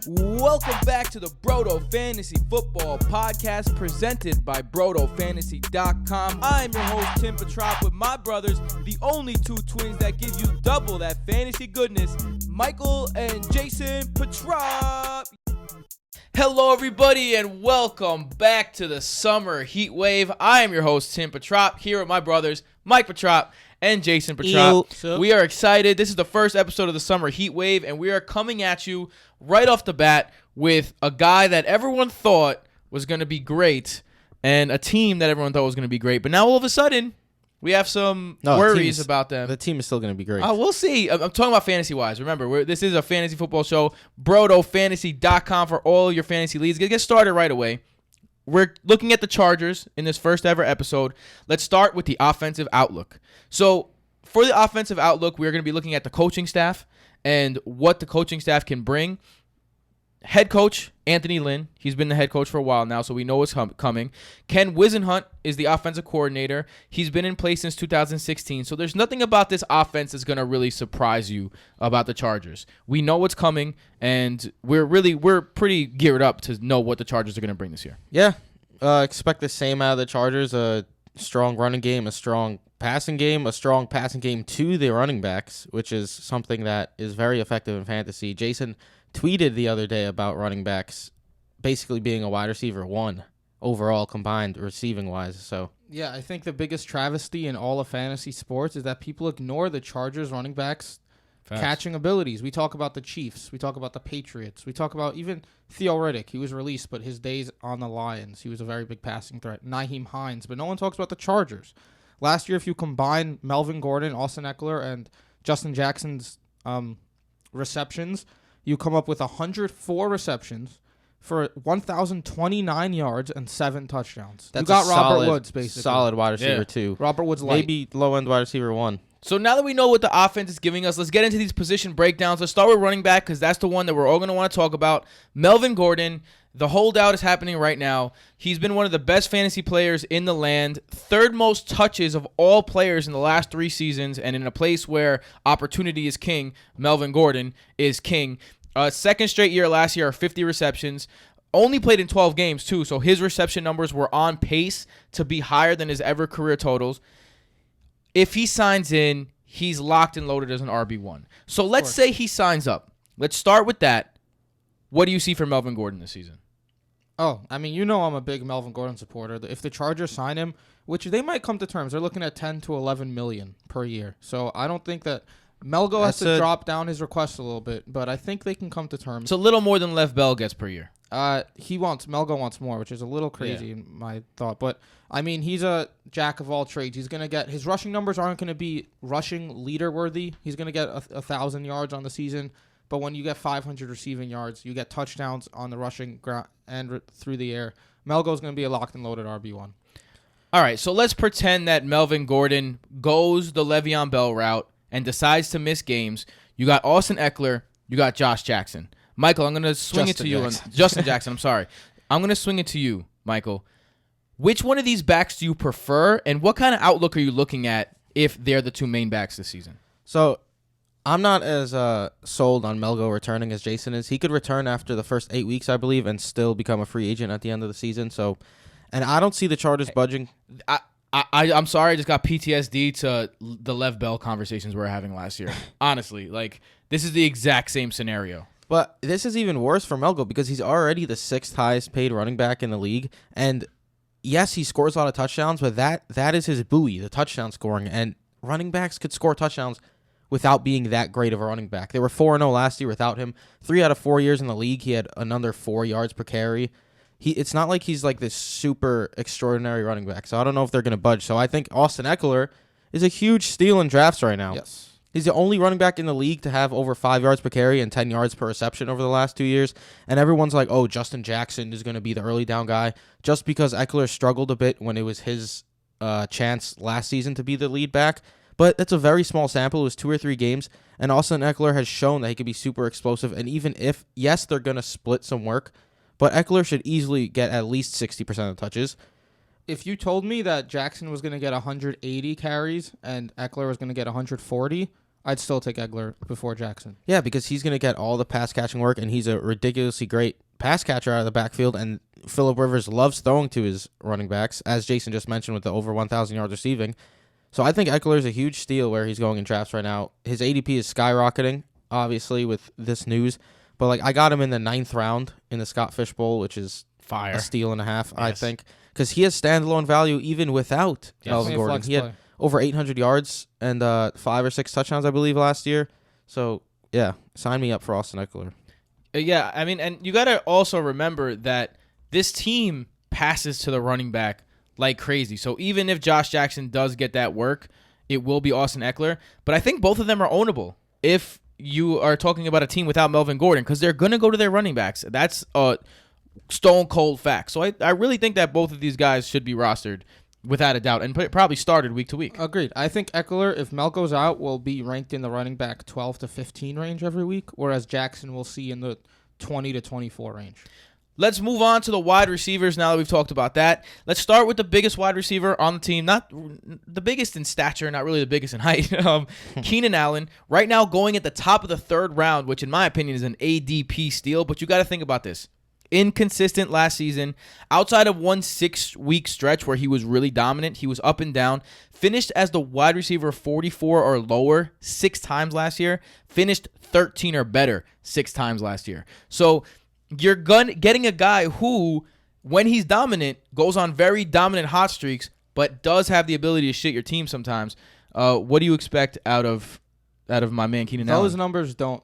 Welcome back to the Broto Fantasy Football Podcast presented by BrotoFantasy.com. I'm your host, Tim PETROP, with my brothers, the only two twins that give you double that fantasy goodness, Michael and Jason PETROP. Hello, everybody, and welcome back to the Summer Heat Wave. I am your host, Tim PETROP, here with my brothers, Mike PETROP and Jason PETROP. We are excited. This is the first episode of the Summer Heat Wave, and we are coming at you right off the bat with a guy that everyone thought was going to be great and a team that everyone thought was going to be great. But now all of a sudden, we have some worries about them. The team is still going to be great. We'll see. I'm talking about fantasy-wise. Remember, this is a fantasy football show. BrotoFantasy.com for all your fantasy leads. Get started right away. We're looking at the Chargers in this first ever episode. Let's start with the offensive outlook. So for the offensive outlook, we're going to be looking at the coaching staff and what the coaching staff can bring. Head coach, Anthony Lynn. He's been the head coach for a while now, so we know what's coming. Ken Wisenhunt is the offensive coordinator. He's been in place since 2016, so there's nothing about this offense that's going to really surprise you about the Chargers. We know what's coming, and we're pretty geared up to know what the Chargers are going to bring this year. Yeah, expect the same out of the Chargers, a strong running game, a strong passing game to the running backs, which is something that is very effective in fantasy. Jason tweeted the other day about running backs basically being a wide receiver one overall combined receiving wise. So yeah, I think the biggest travesty in all of fantasy sports is that people ignore the Chargers running backs catching abilities. We talk about the Chiefs, we talk about the Patriots, we talk about even Theo Riddick. He was released, but his days on the Lions, he was a very big passing threat. Nyheim Hines, but no one talks about the Chargers. Last year, if you combine Melvin Gordon, Austin Ekeler, and Justin Jackson's receptions, you come up with 104 receptions for 1,029 yards and 7 touchdowns. That's you got Robert Woods, basically. Solid wide receiver, too. Robert Woods light. Maybe low-end wide receiver 1. So now that we know what the offense is giving us, let's get into these position breakdowns. Let's start with running back because that's the one that we're all going to want to talk about. Melvin Gordon, the holdout is happening right now. He's been one of the best fantasy players in the land, third most touches of all players in the last 3 seasons, and in a place where opportunity is king, Melvin Gordon is king. Second straight year last year, 50 receptions. Only played in 12 games, too, so his reception numbers were on pace to be higher than his ever career totals. If he signs in, he's locked and loaded as an RB1. So let's say he signs up. Let's start with that. What do you see for Melvin Gordon this season? Oh, I mean, you know I'm a big Melvin Gordon supporter. If the Chargers sign him, which they might come to terms, they're looking at 10 to 11 million per year. So I don't think that Melgo has to drop down his request a little bit, but I think they can come to terms. It's a little more than Lev Bell gets per year. Melgo wants more, which is a little crazy in my thought. But, I mean, he's a jack of all trades. He's going to get, his rushing numbers aren't going to be rushing leader worthy. He's going to get 1,000 yards on the season. But when you get 500 receiving yards, you get touchdowns on the rushing ground and through the air. Melgo's going to be a locked and loaded RB1. All right, so let's pretend that Melvin Gordon goes the Le'Veon Bell route and decides to miss games. You got Austin Ekeler. You got Josh Jackson. Michael, I'm going to swing it to you. Justin Jackson, I'm sorry. I'm going to swing it to you, Michael. Which one of these backs do you prefer, and what kind of outlook are you looking at if they're the 2 main backs this season? So I'm not as sold on Melgo returning as Jason is. He could return after the first 8 weeks, I believe, and still become a free agent at the end of the season. So, and I don't see the Chargers budging. I'm sorry, I just got PTSD to the Lev Bell conversations we were having last year. Honestly, this is the exact same scenario. But this is even worse for Melgo because he's already the 6th highest paid running back in the league. And yes, he scores a lot of touchdowns, but that is his buoy, the touchdown scoring. And running backs could score touchdowns without being that great of a running back. They were 4-0 last year without him. 3 out of 4 years in the league, he had another 4 yards per carry. It's not like he's like this super extraordinary running back. So I don't know if they're going to budge. So I think Austin Ekeler is a huge steal in drafts right now. Yes. He's the only running back in the league to have over 5 yards per carry and 10 yards per reception over the last 2 years. And everyone's like, oh, Justin Jackson is going to be the early down guy. Just because Ekeler struggled a bit when it was his chance last season to be the lead back. But that's a very small sample. It was 2 or 3 games. And Austin Ekeler has shown that he could be super explosive. And even if, yes, they're going to split some work, but Ekeler should easily get at least 60% of touches. If you told me that Jackson was going to get 180 carries and Ekeler was going to get 140, I'd still take Ekeler before Jackson. Yeah, because he's going to get all the pass catching work, and he's a ridiculously great pass catcher out of the backfield, and Phillip Rivers loves throwing to his running backs, as Jason just mentioned with the over 1,000 yards receiving. So I think Ekeler is a huge steal where he's going in drafts right now. His ADP is skyrocketing, obviously, with this news. But like I got him in the 9th round in the Scott Fish Bowl, which is Fire. a steal and a half, Yes. I think. Because he has standalone value even without Melvin Gordon. He had over 800 yards and 5 or 6 touchdowns, I believe, last year. So, yeah, sign me up for Austin Ekeler. Yeah, I mean, and you got to also remember that this team passes to the running back like crazy. So even if Josh Jackson does get that work, it will be Austin Ekeler. But I think both of them are ownable if you are talking about a team without Melvin Gordon, because they're going to go to their running backs. That's a stone cold fact. So I really think that both of these guys should be rostered without a doubt, and probably started week to week. Agreed. I think Ekeler, if Mel goes out, will be ranked in the running back 12 to 15 range every week, whereas Jackson will see in the 20 to 24 range. Let's move on to the wide receivers now that we've talked about that. Let's start with the biggest wide receiver on the team. Not the biggest in stature, not really the biggest in height. Keenan Allen, right now going at the top of the 3rd round, which in my opinion is an ADP steal, but you got to think about this. Inconsistent last season. Outside of one 6-week stretch where he was really dominant, he was up and down. Finished as the wide receiver 44 or lower 6 times last year. Finished 13 or better 6 times last year. So you're getting a guy who, when he's dominant, goes on very dominant hot streaks, but does have the ability to shit your team sometimes. What do you expect out of my man Keenan Allen? Those numbers don't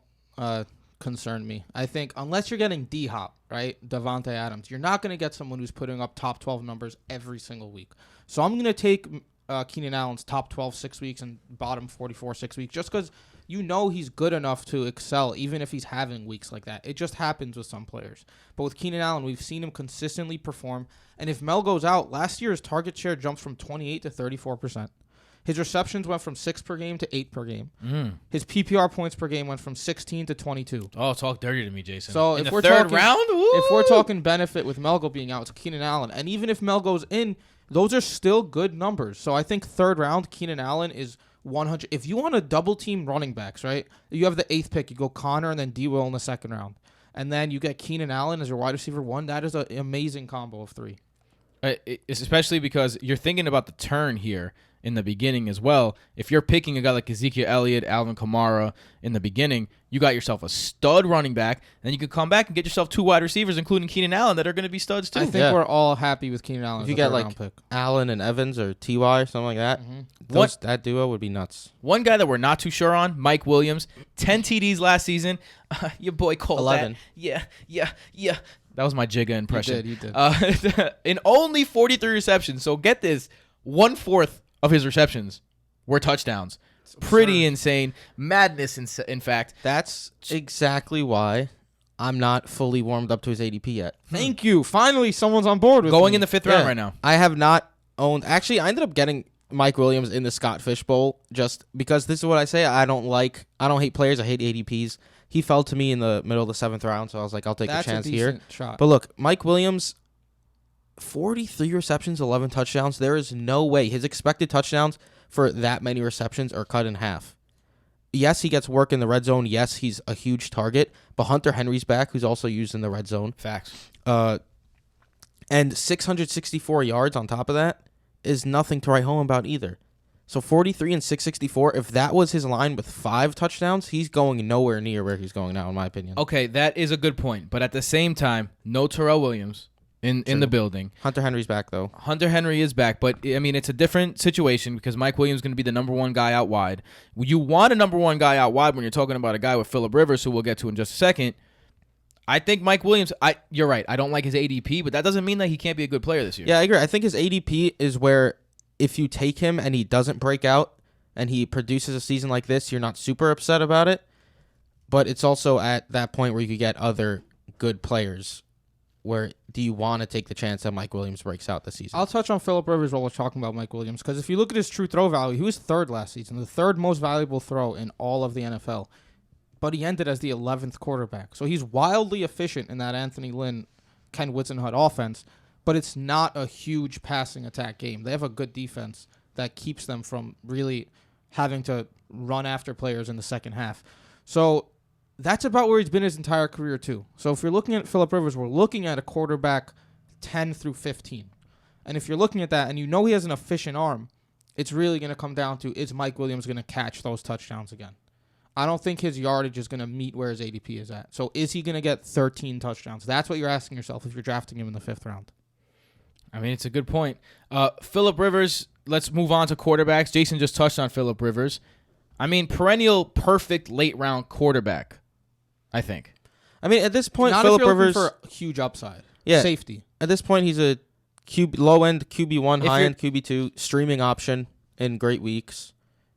concern me. I think unless you're getting D-Hop, right, Devontae Adams, you're not going to get someone who's putting up top 12 numbers every single week. So I'm going to take Keenan Allen's top 12 6 weeks and bottom 44 6 weeks, just because you know he's good enough to excel even if he's having weeks like that. It just happens with some players. But with Keenan Allen, we've seen him consistently perform. And if Mel goes out, last year his target share jumped from 28 to 34%. His receptions went from 6 per game to 8 per game. His PPR points per game went from 16 to 22. Oh, talk dirty to me, Jason. So in if the we're 3rd talking, round? Woo! If we're talking benefit with Melgo being out, it's Keenan Allen. And even if Mel goes in, those are still good numbers. So I think 3rd round, Keenan Allen is 100. If you want to double team running backs, right? You have the 8th pick. You go Connor and then D. Will in the 2nd round. And then you get Keenan Allen as your wide receiver 1. That is an amazing combo of 3. Especially because you're thinking about the turn here in the beginning as well. If you're picking a guy like Ezekiel Elliott, Alvin Kamara in the beginning, you got yourself a stud running back, and you could come back and get yourself 2 wide receivers, including Keenan Allen, that are going to be studs too. I think we're all happy with Keenan Allen. If you get like Allen and Evans or T.Y. or something like that, that duo would be nuts. One guy that we're not too sure on, Mike Williams, 10 TDs last season. Your boy called 11. that. Yeah. That was my Jigga impression. You did. In only 43 receptions. So get this, 1/4 of his receptions were touchdowns. Pretty insane. Madness, in fact. That's exactly why I'm not fully warmed up to his ADP yet. Thank you. Finally, someone's on board with Going me. in the 5th round right now. I have not owned. Actually, I ended up getting Mike Williams in the Scott Fish Bowl just because this is what I say. I don't hate players. I hate ADPs. He fell to me in the middle of the 7th round, so I was like, I'll take a chance here. Shot. But look, Mike Williams, 43 receptions, 11 touchdowns. There is no way his expected touchdowns for that many receptions are cut in half. Yes, he gets work in the red zone. Yes, he's a huge target. But Hunter Henry's back, who's also used in the red zone. Facts. And 664 yards on top of that is nothing to write home about either. So 43 and 664, if that was his line with 5 touchdowns, he's going nowhere near where he's going now, in my opinion. Okay, that is a good point. But at the same time, no Terrell Williams in the building. Hunter Henry's back, though. Hunter Henry is back, but, I mean, it's a different situation because Mike Williams is going to be the number 1 guy out wide. You want a number 1 guy out wide when you're talking about a guy with Phillip Rivers, who we'll get to in just a second. I think Mike Williams, you're right, I don't like his ADP, but that doesn't mean that he can't be a good player this year. Yeah, I agree. I think his ADP is where if you take him and he doesn't break out and he produces a season like this, you're not super upset about it. But it's also at that point where you could get other good players. Where do you want to take the chance that Mike Williams breaks out this season? I'll touch on Phillip Rivers while we're talking about Mike Williams, because if you look at his true throw value, he was 3rd last season, the 3rd most valuable throw in all of the NFL. But he ended as the 11th quarterback. So he's wildly efficient in that Anthony Lynn, Ken Whisenhunt offense, but it's not a huge passing attack game. They have a good defense that keeps them from really having to run after players in the second half. So that's about where he's been his entire career too. So if you're looking at Phillip Rivers, we're looking at a quarterback 10 through 15. And if you're looking at that and you know he has an efficient arm, it's really going to come down to, is Mike Williams going to catch those touchdowns again? I don't think his yardage is going to meet where his ADP is at. So is he going to get 13 touchdowns? That's what you're asking yourself if you're drafting him in the 5th round. I mean, it's a good point. Phillip Rivers, let's move on to quarterbacks. Jason just touched on Phillip Rivers. I mean, perennial perfect late-round quarterback, I think. I mean, at this point, Not Phillip if you're Rivers... looking for huge upside. Yeah. Safety. At this point, he's a low-end QB1, high-end QB2, streaming option in great weeks.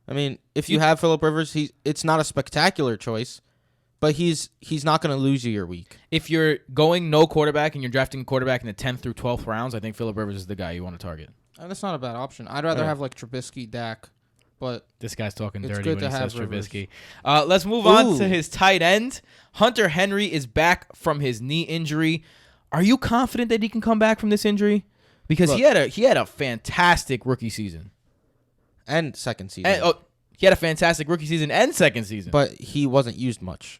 I mean, if you have Phillip Rivers, it's not a spectacular choice, but he's not going to lose you your week. If you're going no quarterback and you're drafting a quarterback in the 10th through 12th rounds, I think Phillip Rivers is the guy you want to target. And that's not a bad option. I'd rather have like Trubisky, Dak, but this guy's talking it's dirty good when to he says have Trubisky. Let's move on to his tight end. Hunter Henry is back from his knee injury. Are you confident that he can come back from this injury? Because he had a fantastic rookie season. And second season. He had a fantastic rookie season and second season. But he wasn't used much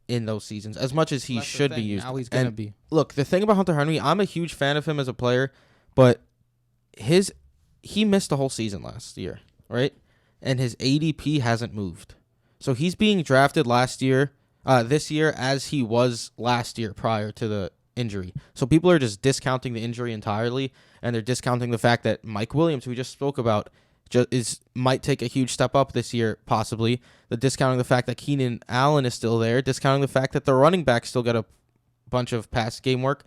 in those seasons, as much as he should be used. Now he's going to be. Look, the thing about Hunter Henry, I'm a huge fan of him as a player, but he missed the whole season last year, right? And his ADP hasn't moved. So he's being drafted this year as he was last year prior to the injury. So people are just discounting the injury entirely, and they're discounting the fact that Mike Williams, who we just spoke about, might take a huge step up this year, possibly. The discounting the fact that Keenan Allen is still there, discounting the fact that the running back still got a bunch of past game work.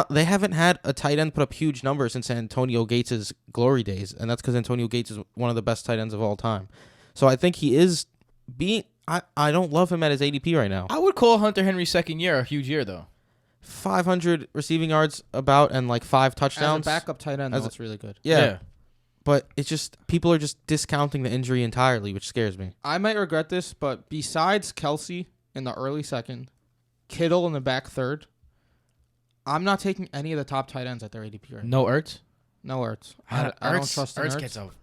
They haven't had a tight end put up huge numbers since Antonio Gates' glory days, and that's because Antonio Gates is one of the best tight ends of all time. So I think he is I don't love him at his ADP right now. I would call Hunter Henry's second year a huge year, though. 500 receiving yards about and like 5 touchdowns. As a backup tight end, that's really good. Yeah. But it's just, people are just discounting the injury entirely, which scares me. I might regret this, but besides Kelsey in the early second, Kittle in the back third, I'm not taking any of the top tight ends at their ADP right now. No Ertz? No Ertz. I don't trust Ertz. Gets out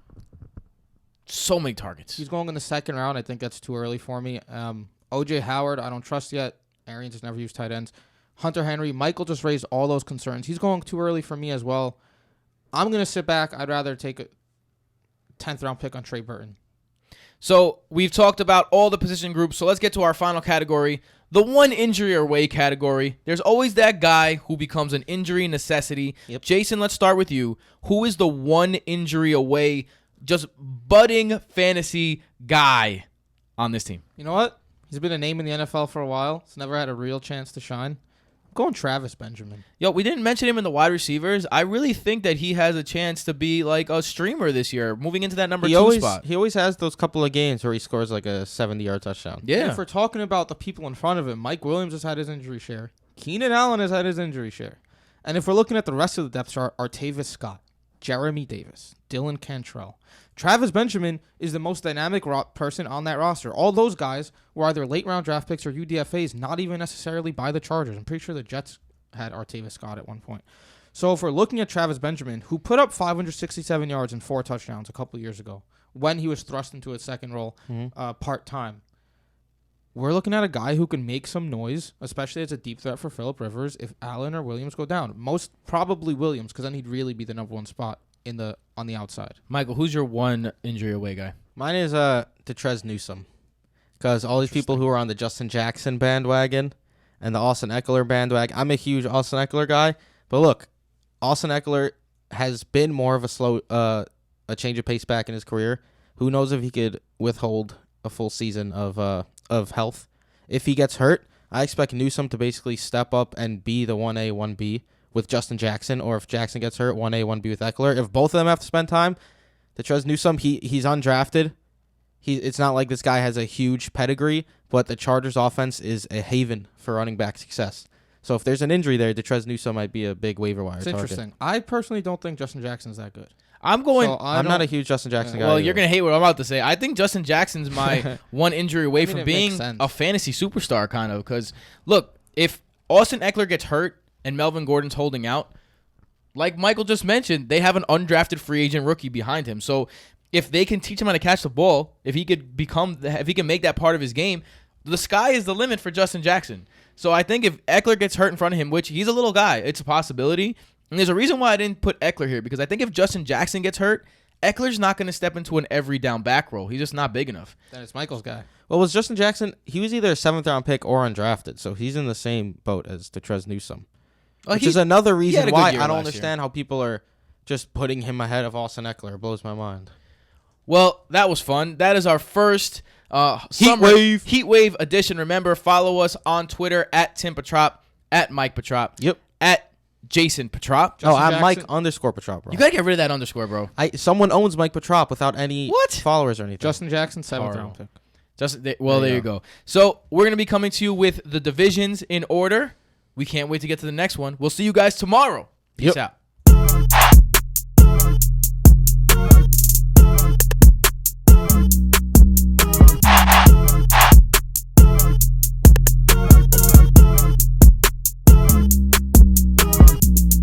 so many targets. He's going in the second round. I think that's too early for me. O.J. Howard, I don't trust yet. Arians has never used tight ends. Hunter Henry, Michael just raised all those concerns. He's going too early for me as well. I'm going to sit back. I'd rather take a 10th round pick on Trey Burton. So we've talked about all the position groups. So let's get to our final category, the one injury away category. There's always that guy who becomes an injury necessity. Yep. Jason, let's start with you. Who is the one injury away, just budding fantasy guy on this team? You know what? He's been a name in the NFL for a while. He's never had a real chance to shine. Going Travis Benjamin. Yo, we didn't mention him in the wide receivers. I really think that he has a chance to be like a streamer this year, moving into that number 2 spot. He always has those couple of games where he scores like a 70-yard touchdown. Yeah. And if we're talking about the people in front of him, Mike Williams has had his injury share. Keenan Allen has had his injury share. And if we're looking at the rest of the depth chart, Artavis Scott, Jeremy Davis, Dylan Cantrell. Travis Benjamin is the most dynamic person on that roster. All those guys were either late-round draft picks or UDFAs, not even necessarily by the Chargers. I'm pretty sure the Jets had Artavis Scott at one point. So if we're looking at Travis Benjamin, who put up 567 yards and 4 touchdowns a couple years ago when he was thrust into a second role part-time, we're looking at a guy who can make some noise, especially as a deep threat for Phillip Rivers if Allen or Williams go down. Most probably Williams, because then he'd really be the number 1 spot on the outside. Michael, who's your one injury away guy? Mine is Detrez Newsome, because all these people who are on the Justin Jackson bandwagon and the Austin Ekeler bandwagon, I'm a huge Austin Ekeler guy, but look, Austin Ekeler has been more of a change of pace back in his career. Who knows if he could withhold a full season of health? If he gets hurt, I expect Newsome to basically step up and be the 1A, 1B with Justin Jackson, or if Jackson gets hurt, 1A, 1B with Ekeler. If both of them have to spend time, Detrez Newsome, he's undrafted. It's not like this guy has a huge pedigree, but the Chargers offense is a haven for running back success. So if there's an injury there, Detrez Newsome might be a big waiver wire target. Interesting. I personally don't think Justin Jackson's that good. I'm not a huge Justin Jackson guy. Well, either. you're going to hate what I'm about to say. I think Justin Jackson's my one injury away from being a fantasy superstar, kind of. Because, look, if Austin Ekeler gets hurt and Melvin Gordon's holding out, like Michael just mentioned, they have an undrafted free agent rookie behind him. So if they can teach him how to catch the ball, if he can make that part of his game, the sky is the limit for Justin Jackson. So I think if Ekeler gets hurt in front of him, which he's a little guy, it's a possibility. And there's a reason why I didn't put Ekeler here, because I think if Justin Jackson gets hurt, Eckler's not going to step into an every down back role. He's just not big enough. Then it's Michael's guy. Well, was Justin Jackson, he was either a 7th-round pick or undrafted, so he's in the same boat as Detrez Newsome. Which is another reason why I don't understand how people are just putting him ahead of Austin Ekeler. It blows my mind. Well, that was fun. That is our first Heat Wave edition. Remember, follow us on Twitter at Tim Petrop, at Mike Petrop, yep, at Jason Petrop. I'm Mike _Petrop, bro. You gotta get rid of that underscore, bro. Someone owns Mike Petrop without any followers or anything. Justin Jackson, 7th-round pick. There you go. So we're gonna be coming to you with the divisions in order. We can't wait to get to the next one. We'll see you guys tomorrow. Peace out.